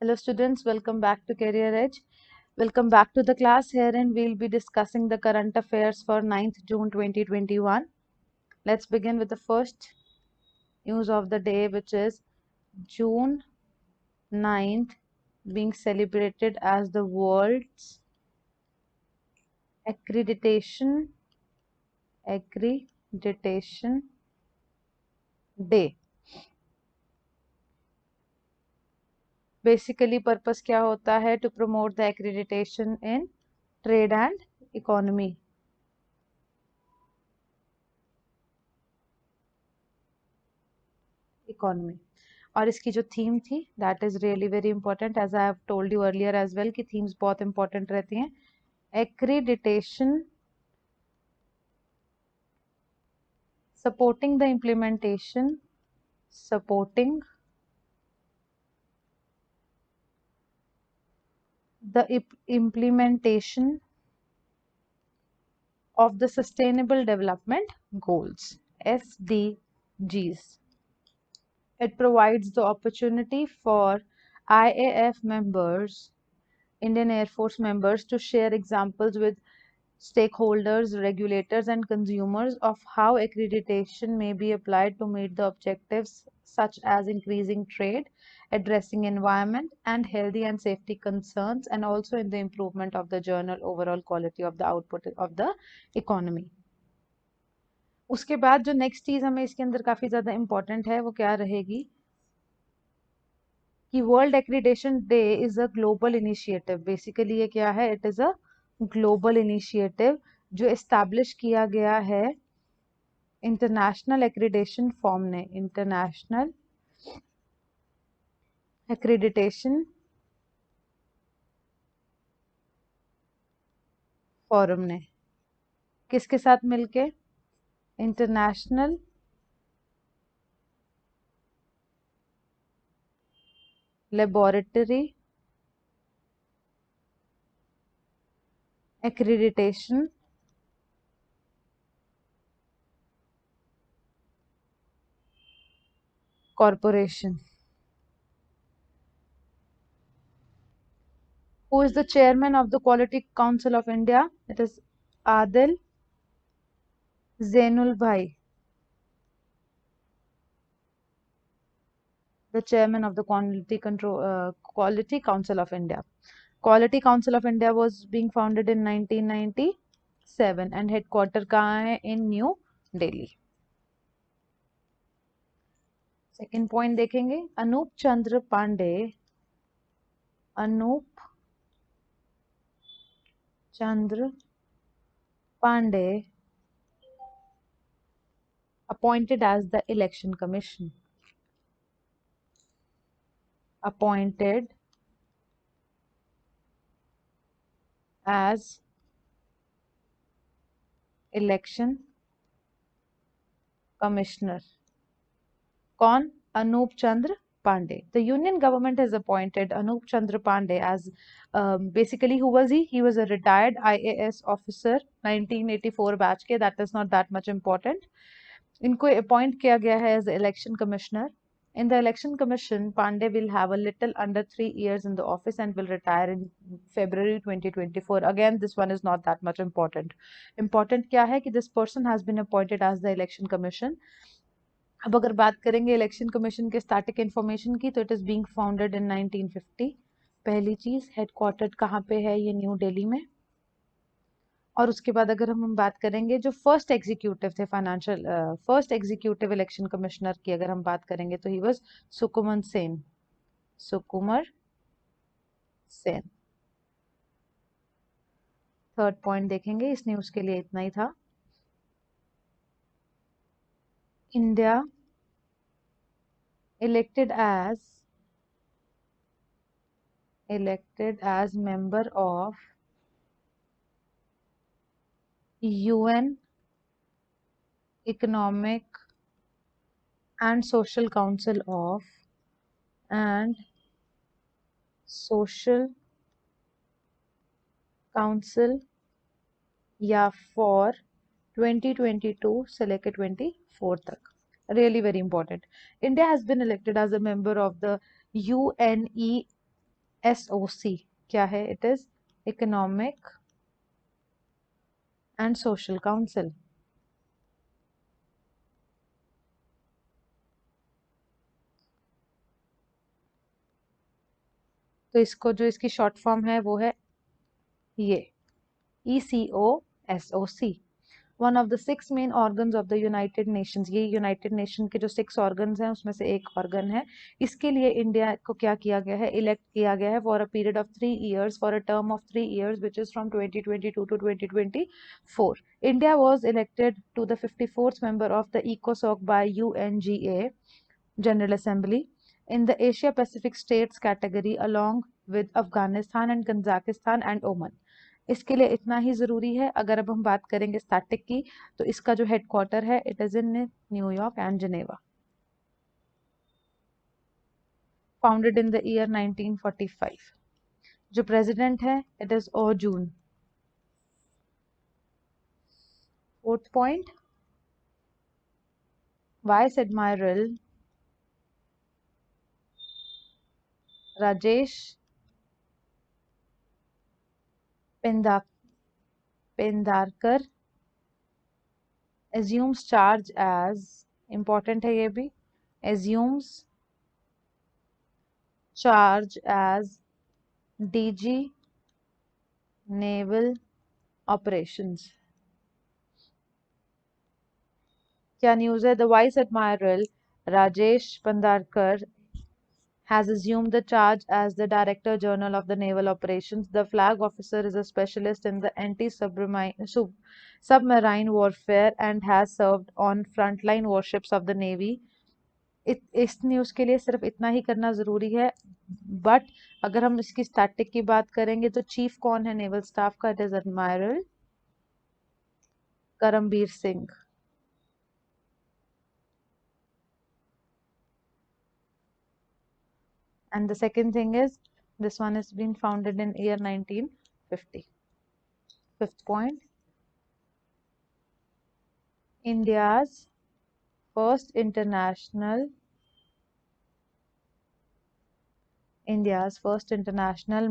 Hello students, welcome back to Career Edge. Welcome back to the class. Herein we'll be discussing the current affairs for 9th June 2021. Let's begin with the first news of the day, which is June 9th being celebrated as the World's Accreditation Day. Basically purpose क्या होता है? To promote the accreditation in trade and economy. और इसकी जो theme थी that is really very important, as I have told you earlier as well कि themes बहुत important रहती हैं. Accreditation supporting the implementation of the Sustainable Development Goals, SDGs. It provides the opportunity for IAF members, Indian Air Force members, to share examples with stakeholders, regulators, and consumers of how accreditation may be applied to meet the objectives such as increasing trade, addressing environment and healthy and safety concerns, and also in the improvement of the general overall quality of the output of the economy. उसके बाद जो next चीज हमें इसके अंदर काफी ज्यादा important है वो क्या रहेगी कि world accreditation day is a global initiative. Basically ये क्या है? It is a global initiative जो एस्टैब्लिश किया गया है इंटरनेशनल एक्रीडेशन फॉर्म ने, इंटरनेशनल एक्रीडिटेशन फोरम ने. किसके साथ मिलके? International laboratory accreditation corporation. Who is the chairman of the Quality Council of India? It is Adil Zainul Bhai, the chairman of the Quality Council of India. Quality Council of India was being founded in 1997 and headquarter कहाँ है? In New Delhi. Second point देखेंगे. अनूप चंद्र Pandey appointed as the election commission. Appointed as election commissioner. कौन? अनूप चंद्र Pandey. The union government has appointed Anup Chandra Pandey as basically who was he? He was a retired IAS officer 1984 batch के. That is not that much important. इनको appoint किया गया है as election commissioner. In the election commission, Pandey will have a little under 3 years in the office and will retire in February 2024. Again, this one is not that much important. Important क्या है कि this person has been appointed as the election commission. अब अगर बात करेंगे election commission के static information की तो it is being founded in 1950. पहली चीज, हेडक्वार्टर्ड कहाँ पे है? ये न्यू दिल्ली में. और उसके बाद अगर हम बात करेंगे जो फर्स्ट एग्जीक्यूटिव थे फर्स्ट एग्जीक्यूटिव इलेक्शन कमिश्नर की अगर हम बात करेंगे तो he was Sukumar Sen. Third point देखेंगे. इस न्यूज के लिए इतना ही था. India elected as member of UN Economic and Social Council या for 2022 से लेकर 24 तक. Really very important. India has been elected as a member of the UNECE SOC क्या है? It is economic and social council. तो इसको जो इसकी शॉर्ट फॉर्म है वो है ये ECOSOC। One of the 6 main organs of the United Nations. ये यूनाइटेड नेशन के जो 6 ऑर्गन्स हैं उसमें से एक ऑर्गन है। इसके लिए इंडिया को क्या किया गया है? इलेक्ट किया गया है for a period of 3 years, for a term of 3 years, which is from 2022 to 2024। India was elected to the 54th member of the ECOSOC by UNGA General Assembly in the Asia Pacific states category along with Afghanistan and Kazakhstan and Oman। इसके लिए इतना ही जरूरी है। अगर अब हम बात करेंगे स्टैटिक की, तो इसका जो हेडक्वार्टर है it is in New York and Geneva. Founded in the year 1945। जो प्रेसिडेंट है it is Oh Joon. Fourth point, vice admiral Rajesh Pendarkar assumes charge as, important है ये भी, assumes charge as DG Naval Operations। क्या न्यूज़ है? The Vice Admiral Rajesh Pandarkar has assumed the charge as the Director General of the Naval Operations. The flag officer is a specialist in the submarine warfare and has served on frontline warships of the Navy। इस news के लिए सिर्फ इतना ही करना ज़रूरी है। But अगर हम इसकी स्टैटिक की बात करेंगे तो चीफ कौन है नेवल स्टाफ का? It is admiral Karambir Singh. And the second thing is, this one has been founded in year 1950. Fifth point, India's first international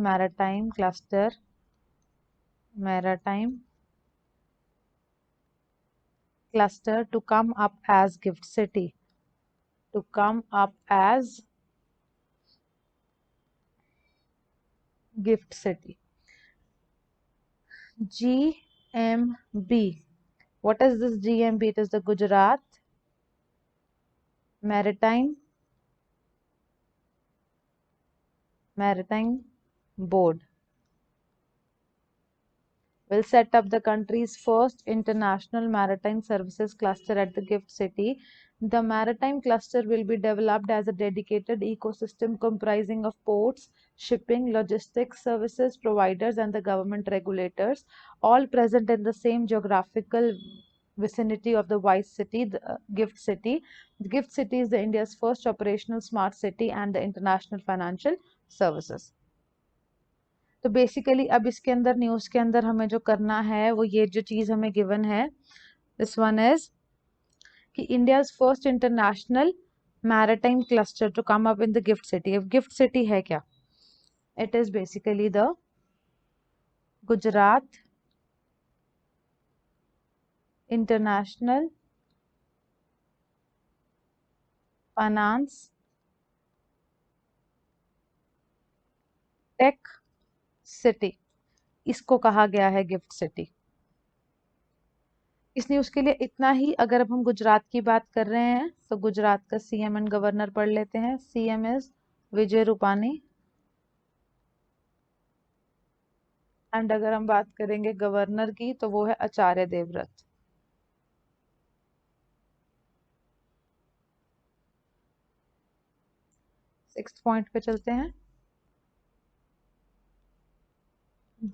maritime cluster to come up as gift city. GMB. What is this GMB? It is the Gujarat Maritime Board. Will set up the country's first international maritime services cluster at the gift city. The maritime cluster will be developed as a dedicated ecosystem comprising of ports, shipping, logistics services providers, and the government regulators, all present in the same geographical vicinity of the Vice City, the Gift City. The Gift City is India's first operational smart city and the international financial services. तो basically अब इसके अंदर news के अंदर हमें जो करना है वो ये जो चीज़ हमें गिवन है, दिस वन इज कि India's first international maritime cluster to come up in the GIFT city. अब गिफ्ट सिटी है क्या? It is basically the Gujarat international finance tech city. इसको कहा गया है गिफ्ट सिटी। इस न्यूज़ के लिए इतना ही। अगर अब हम गुजरात की बात कर रहे हैं तो गुजरात का सीएम एंड गवर्नर पढ़ लेते हैं। CM is Vijay Rupani and अगर हम बात करेंगे गवर्नर की तो वो है आचार्य देवव्रत। सिक्स्थ पॉइंट पे चलते हैं।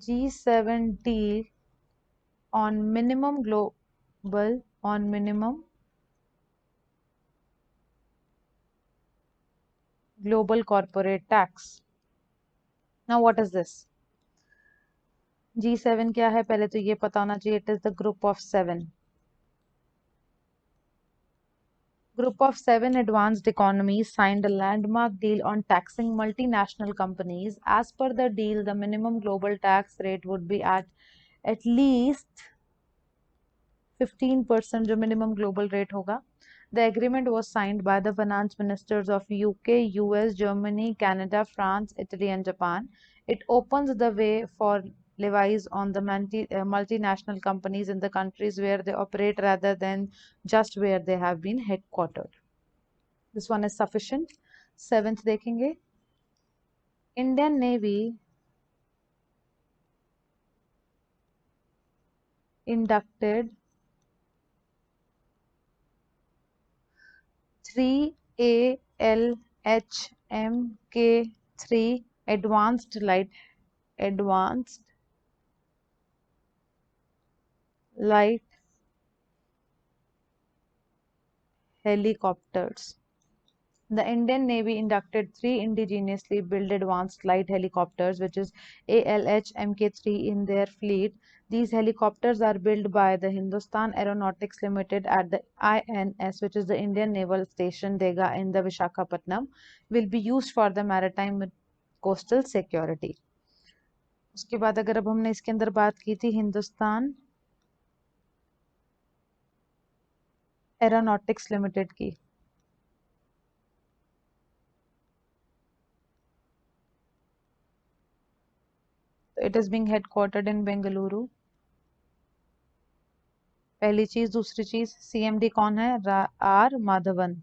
G7 deal on minimum global corporate tax. Now what is this? G7 क्या है? पहले तो ये पता होना चाहिए, it is the group of 7। Group of seven advanced economies signed a landmark deal on taxing multinational companies. As per the deal, the minimum global tax rate would be at least 15% जो minimum global rate होगा. The agreement was signed by the finance ministers of UK, US, Germany, Canada, France, Italy, and Japan. It opens the way for levies on the multinational companies in the countries where they operate rather than just where they have been headquartered. This one is sufficient. Seventh देखेंगे. Indian Navy inducted 3 ALHMK3 advanced light helicopters. The Indian Navy inducted three indigenously built advanced light helicopters, which is ALH Mk3, in their fleet. These helicopters are built by the Hindustan Aeronautics Limited at the INS, which is the Indian Naval Station Dega in the Visakhapatnam, will be used for the maritime coastal security. उसके बाद अगर अब हमने इसके अंदर बात की थी हिंदुस्तान एरोनॉटिक्स लिमिटेड की, तो it is being headquartered in Bengaluru. पहली चीज. दूसरी चीज, सीएमडी कौन है? आर माधवन.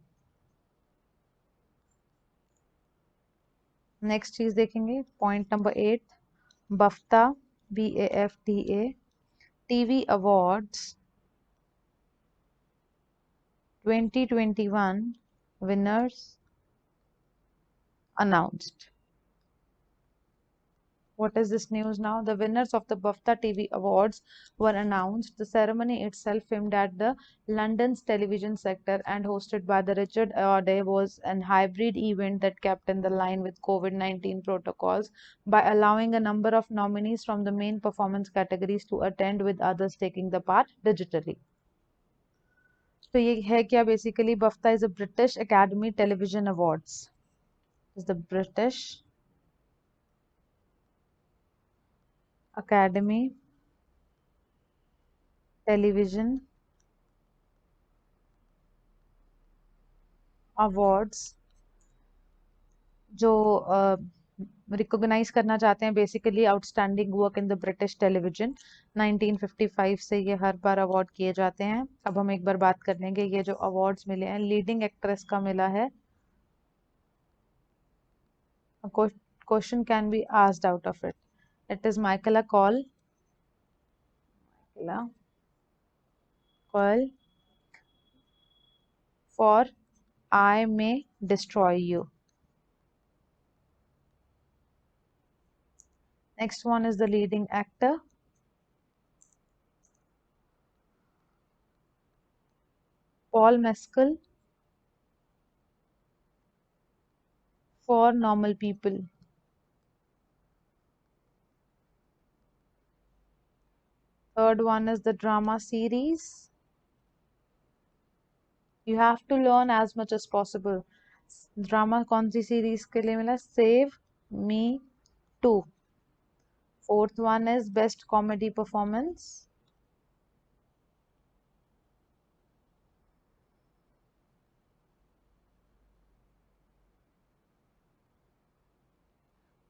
नेक्स्ट चीज देखेंगे, point number 8, बफ्ता BAFTA TV awards 2021 winners announced. What is this news now? The winners of the BAFTA TV Awards were announced. The ceremony itself, filmed at the London's television sector and hosted by the Richard Ayoade, was an hybrid event that kept in the line with COVID-19 protocols by allowing a number of nominees from the main performance categories to attend, with others taking the part digitally. तो ये है क्या? Basically BAFTA is a British Academy Television Awards. Is the British Academy Television Awards जो recognise करना चाहते हैं basically outstanding work in the British television. 1955 से ये हर बार अवार्ड किए जाते हैं. अब हम एक बार बात कर लेंगे ये जो अवार्ड्स मिले हैं. लीडिंग एक्ट्रेस का मिला है. Question can be asked out of it. It is Michaela Coel for I May Destroy You. Next one is the leading actor. Paul Mescal for Normal People. Third one is the drama series. You have to learn as much as possible. Drama कौन सी series के लिए मिला? Save Me Too. Fourth one is best comedy performance.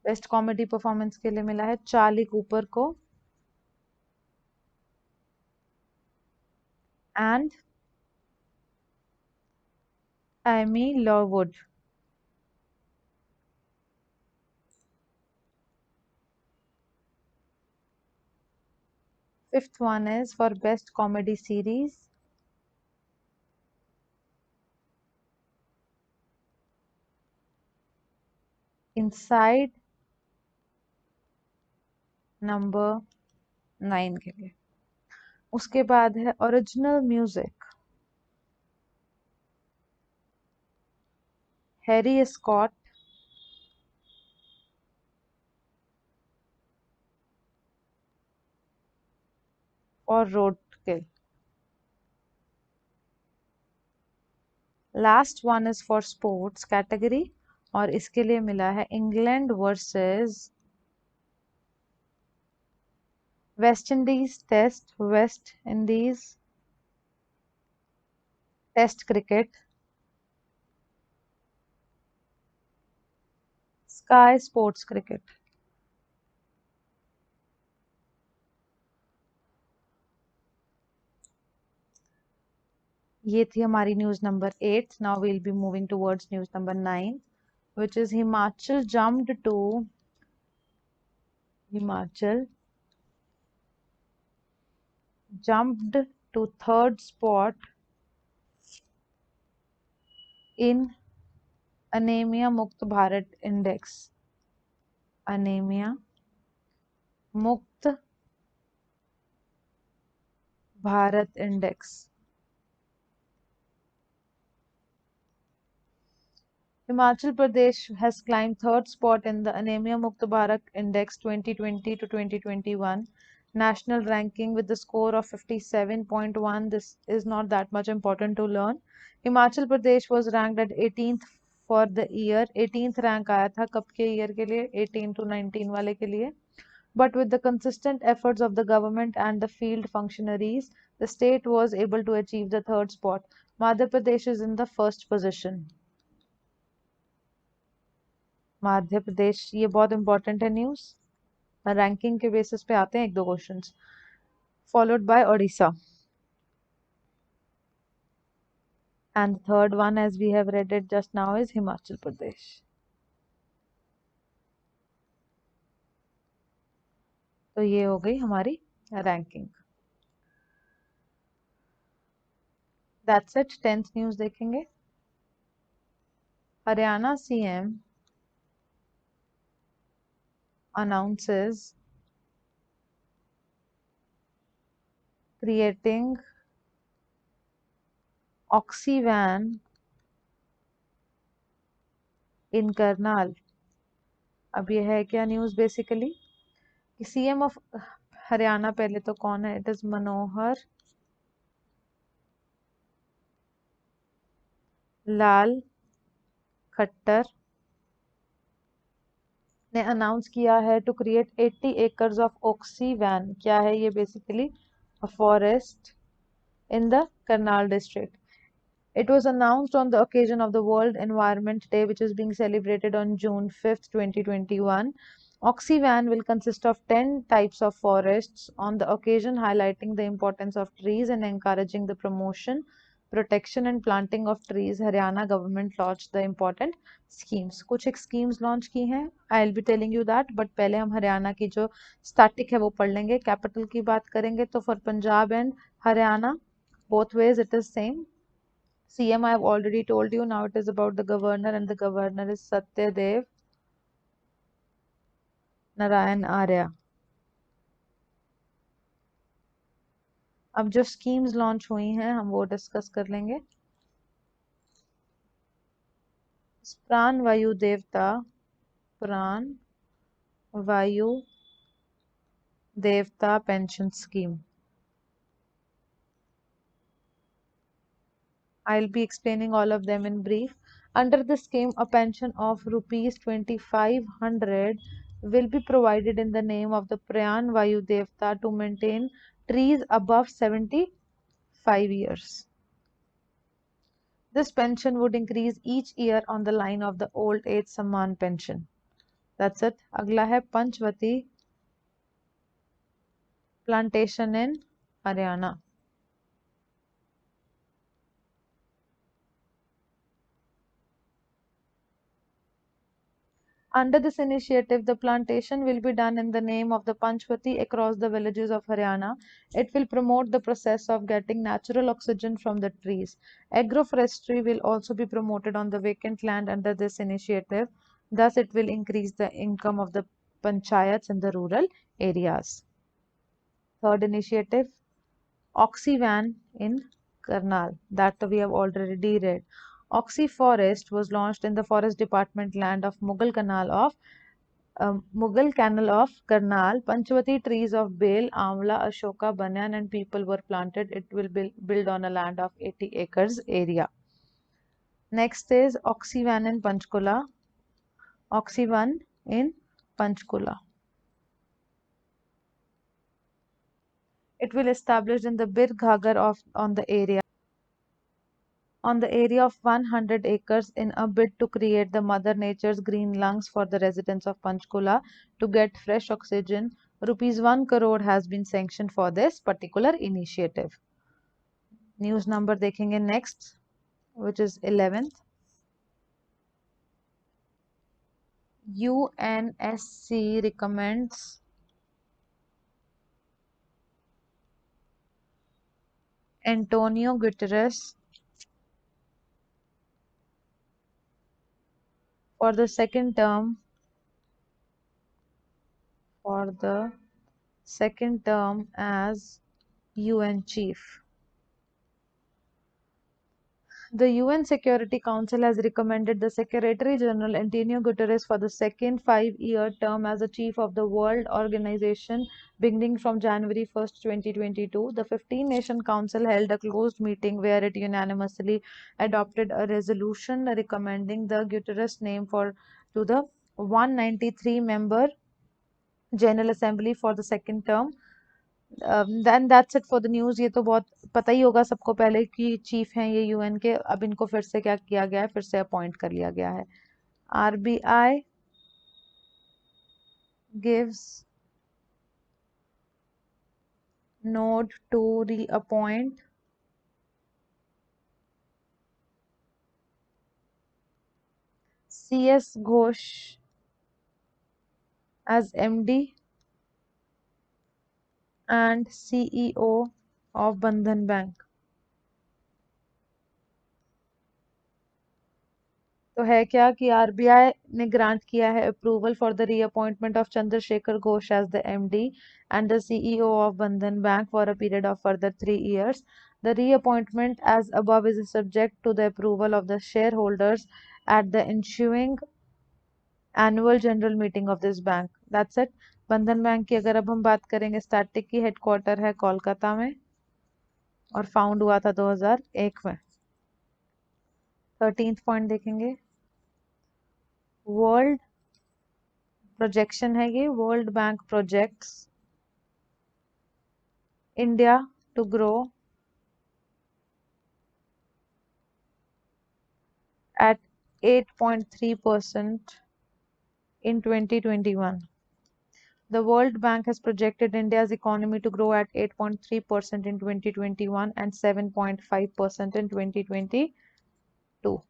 Best comedy performance के लिए मिला है Charlie Cooper को. And Amy Lou Wood. Fifth one is for best comedy series. Inside number 9 के लिए. उसके बाद है ओरिजिनल म्यूजिक. हैरी स्कॉट और Roadkill. Last one is for sports category और इसके लिए मिला है England versus West Indies Test cricket Sky Sports cricket. ये थी हमारी news number 8। Now we'll be moving towards news number 9 which is Himachal jumped to third spot in anemia मुक्त Bharat index. Anaemia मुक्त Bharat index. Himachal Pradesh has climbed third spot in the Anemia Mukt Bharat Index 2020 to 2021 national ranking with the score of 57.1. This is not that much important to learn. Himachal Pradesh was ranked at 18th for the year. 18th rank आया था कब के year के लिए? 18 to 19 वाले के लिए. But with the consistent efforts of the government and the field functionaries, the state was able to achieve the third spot. Madhya Pradesh is in the first position. Madhya Pradesh, ये बहुत इंपॉर्टेंट है news, ranking के basis पे आते हैं एक दो questions. Followed by Odisha and third one as we have read it just now is Himachal Pradesh. तो ये हो गई हमारी ranking. That's it. 10th news देखेंगे। Haryana CM announces creating Oxyvan in Karnal। अब ये है क्या news? Basically CM of Haryana पहले तो कौन है? इट इज मनोहर लाल खट्टर ने अनाउंस किया है टू क्रिएट 80 एकर्स ऑफ ऑक्सीवैन। क्या है ये? Basically a forest in the Karnal district. It was announced on the occasion of the World Environment Day, which is being celebrated on June 5th, 2021. Oxyvan will consist of 10 types of forests on the occasion, highlighting the importance of trees and encouraging the promotion, protection and planting of trees. Haryana government launched the important schemes. कुछ एक schemes launch की हैं, I'll be telling you that, but पहले हम हरियाणा की जो static है वो पढ़ लेंगे। कैपिटल की बात करेंगे तो for Punjab and Haryana both ways it is same. CM I have already told you. Now it is about the governor, and the governor is Satyadev Narayan Arya. अब जो स्कीम्स लॉन्च हुई हैं हम वो डिस्कस कर लेंगे। प्राण वायु देवता pension scheme. I'll be explaining all of them in brief. Under the scheme, a pension of rupees 2500 will be provided in the name of the Prayan Vayu Devta to maintain trees above 75 years. This pension would increase each year on the line of the old age Samman pension. That's it. अगला है Panchavati plantation in Haryana. Under this initiative, the plantation will be done in the name of the Panchvati across the villages of Haryana. It will promote the process of getting natural oxygen from the trees. Agroforestry will also be promoted on the vacant land under this initiative. Thus, it will increase the income of the panchayats in the rural areas. Third initiative, Oxyvan in Karnal, that we have already read. Oxy Forest was launched in the Forest Department land of Mughal Canal of Karnal. Panchvati trees of Bel, Amla, Ashoka, Banyan and people were planted. It will build on a land of 80 acres area. Next is Oxyvan in Panchkula. Oxyvan in Panchkula. It will establish in the Bir Ghagar of on the area of 100 acres in a bid to create the Mother Nature's green lungs for the residents of Panchkula to get fresh oxygen. Rupees 1 crore has been sanctioned for this particular initiative. News number देखेंगे next, which is 11th. UNSC recommends Antonio Guterres for the second term as UN chief. The UN Security Council has recommended the Secretary General Antonio Guterres for the second 5-year term as the chief of the World Organization beginning from January 1st, 2022. The 15-nation council held a closed meeting where it unanimously adopted a resolution recommending the Guterres name to the 193-member General Assembly for the second term. Then that's it for the news. ये तो बहुत पता ही होगा सबको पहले कि chief हैं ये यूएन के. अब इनको फिर से क्या किया गया है, फिर से अपॉइंट कर लिया गया है. RBI gives node to reappoint CS Ghosh as MD and CEO of Bandhan Bank. तो है क्या कि आरबीआई ने ग्रांट किया है approval for the reappointment of Chandrashekhar Ghosh as the MD and the CEO of Bandhan Bank for a period of further 3 years. The reappointment as above is subject to the approval of the shareholders at the ensuing annual general meeting of this bank. That's it. बंधन bank की अगर अब हम बात करेंगे, static की headquarter है कोलकाता में और फाउंड हुआ था 2001 में. 13th पॉइंट देखेंगे. वर्ल्ड प्रोजेक्शन है ये. World Bank projects India to grow at 8.3% in 2021. The World Bank has projected India's economy to grow at 8.3% in 2021 and 7.5% in 2022.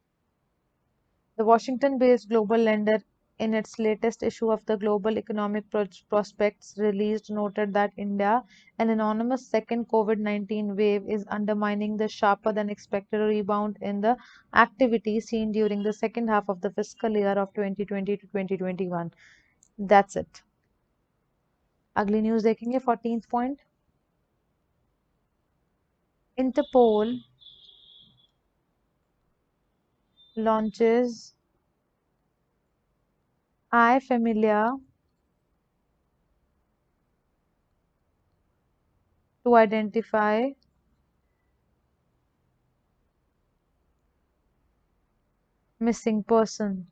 The Washington-based global lender, in its latest issue of the Global Economic Prospects released, noted that India, an enormous second COVID-19 wave, is undermining the sharper than expected rebound in the activity seen during the second half of the fiscal year of 2020 to 2021. That's it. अगली news देखेंगे. 14th point. Interpol launches iFamiliar to identify missing person.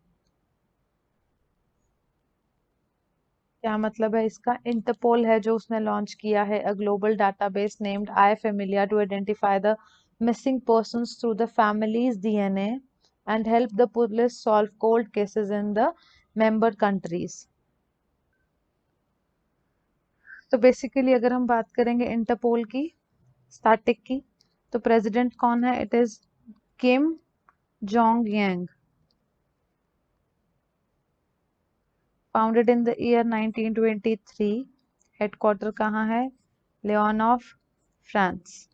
क्या मतलब है इसका? Interpole है जो उसने launch किया है a global database named iFamiliar to identify the missing persons through the family's DNA and help the police solve cold cases in the member countries. तो बेसिकली अगर हम बात करेंगे इंटरपोल की, स्टैटिक की, तो प्रेसिडेंट कौन है? It is Kim Jong Yang. Founded in the year 1923. Headquarter कहाँ है? Lyon of France.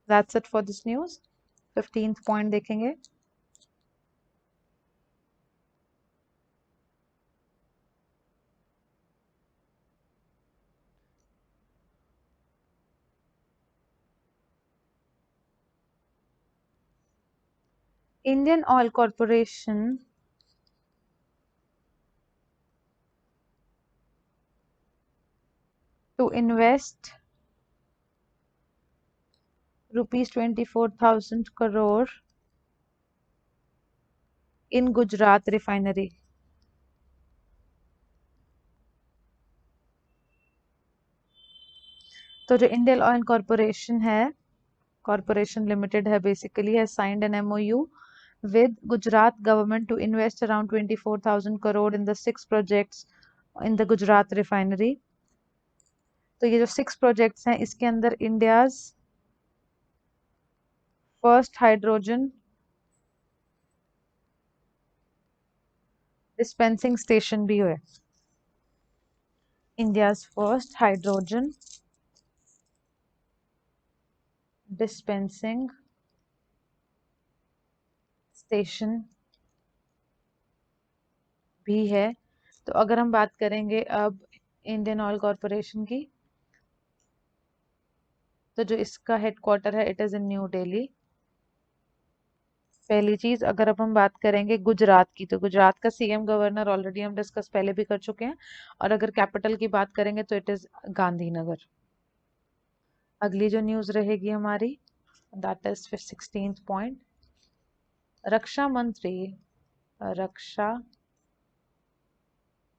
That's it for this news. 15th point देखेंगे. Indian Oil Corporation to invest rupees 24,000 crore in Gujarat refinery? तो जो Indian oil corporation है, corporation limited है basically, है signed an MOU with Gujarat government to invest around 24,000 crore in the 6 projects in the Gujarat refinery. तो ये जो 6 projects हैं इसके अंदर India's first hydrogen dispensing station भी है। India's first hydrogen dispensing station भी है। तो अगर हम बात करेंगे अब इंडियन ऑयल कॉरपोरेशन की, तो जो इसका हेडक्वार्टर है it is in new Delhi. पहली चीज, अगर अब हम बात करेंगे गुजरात की, तो गुजरात का CM गवर्नर ऑलरेडी हम डिस्कस पहले भी कर चुके हैं। और अगर कैपिटल की बात करेंगे तो इट इज गांधीनगर। अगली जो न्यूज रहेगी हमारी, दैट इज 16th पॉइंट। रक्षा मंत्री, रक्षा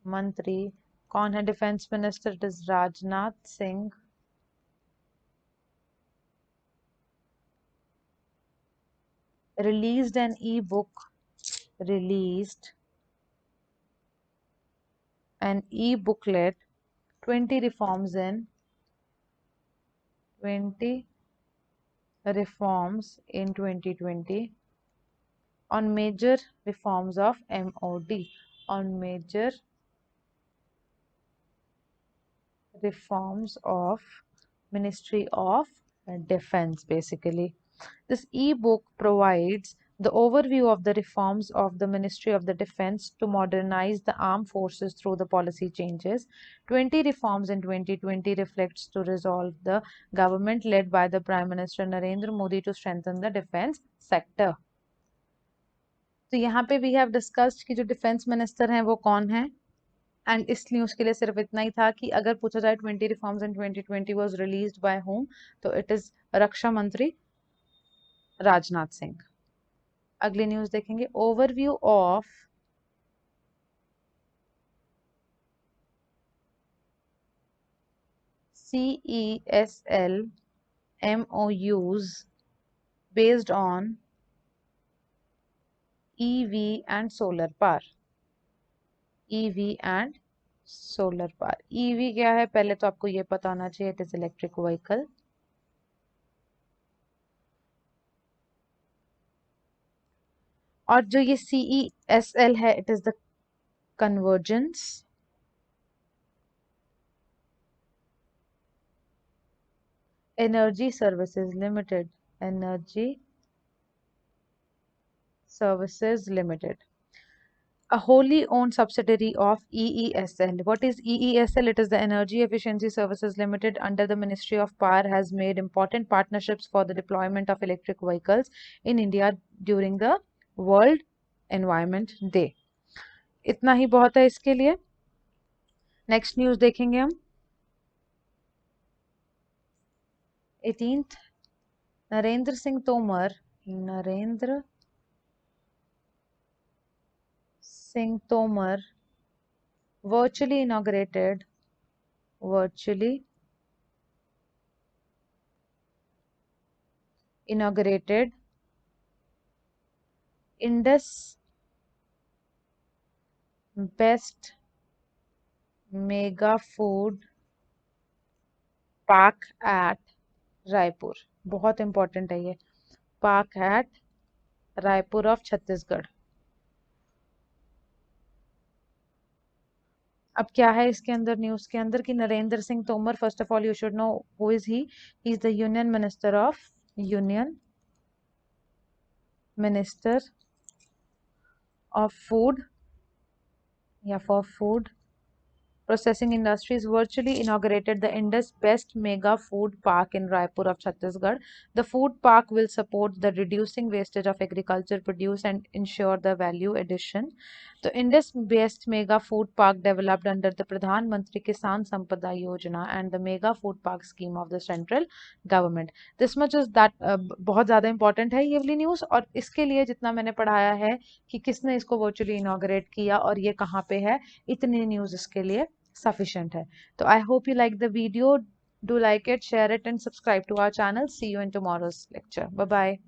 मंत्री कौन है? Defence minister, it is Rajnath Singh. released an e-book released an e-booklet 20 reforms in 2020 on major reforms of MOD, on major reforms of Ministry of Defense basically. This e-book provides the overview of the reforms of the Ministry of the Defense to modernize the armed forces through the policy changes. 20 reforms in 2020 reflects to resolve the government led by the Prime Minister Narendra Modi to strengthen the defense sector. तो यहाँ पे we have discussed कि जो defence minister हैं वो कौन है। And इस न्यूज के लिए सिर्फ इतना ही था कि अगर पूछा जाए 20 reforms in 2020 was released by home, तो इट इज रक्षा मंत्री राजनाथ सिंह। अगली न्यूज देखेंगे, overview of CESL MOUs based on EV and solar power। EV and solar power, EV क्या है पहले तो आपको ये पता होना चाहिए, इट इज इलेक्ट्रिक व्हीकल। और जो ये CESL है, it is the convergence energy services limited, energy services limited, a wholly owned subsidiary of EESL. What is EESL? It is the Energy Efficiency Services Limited under the Ministry of Power, has made important partnerships for the deployment of electric vehicles in India during the World Environment Day. इतना ही बहुत है इसके लिए। Next news देखेंगे हम 18th। Narendra Singh Tomar, Narendra Singh Tomar virtually inaugurated Indus Best Mega Food Park at Raipur. बहुत important है ये, park at Raipur of Chhattisgarh. अब क्या है इसके अंदर, न्यूज के अंदर, कि Narendra Singh Tomar, first of all you should know who is he is the union minister of food या for food Processing Industries virtually inaugurated the Indus Best Mega Food Park in Raipur of Chhattisgarh. The food park will support the reducing wastage of agriculture produce and ensure the value addition. The Indus Best Mega Food Park developed under the Pradhan Mantri Kisan Sampada Yojana and the Mega Food Park scheme of the central government. This much is that बहुत ज़्यादा important है ये वाली news, और इसके लिए जितना मैंने पढ़ाया है कि किसने इसको वर्चुअली इनॉग्रेट किया और ये कहाँ पे है, इतनी न्यूज़ इसके लिए sufficient है. So I hope you like the video. Do like it, share it and subscribe to our channel. See you in tomorrow's lecture. Bye bye.